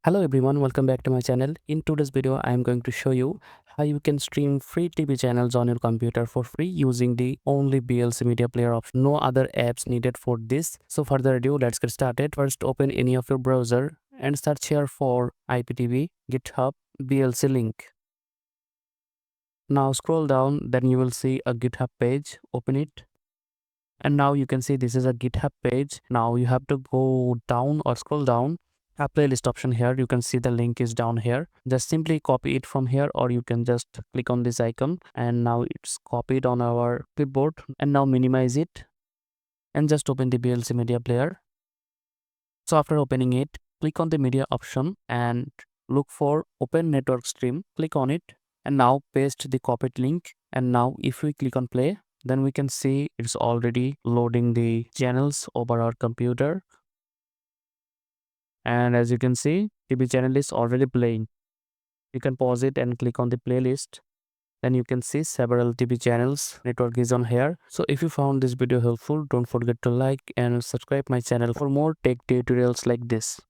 Hello everyone, welcome back to my channel. In today's video, I am going to show you how you can stream free TV channels on your computer for free using the only VLC Media Player option. No other apps needed for this. So further ado, let's get started. First, open any of your browser and search here for IPTV, GitHub, VLC link. Now scroll down, then you will see a GitHub page. Open it. And now you can see this is a GitHub page. Now you have to go down or scroll down a playlist option here. You can see the link is down here. Just simply copy it from here, or you can just click on this icon, and now it's copied on our clipboard. And now minimize it and just open the VLC Media Player. So after opening it, click on the media option and look for open network stream. Click on it and now paste the copied link. And now if we click on play, then we can see it's already loading the channels over our computer. And as you can see, TV channel is already playing. You can pause it and click on the playlist. Then you can see several TV channels. Network is on here. So if you found this video helpful, don't forget to like and subscribe my channel for more tech tutorials like this.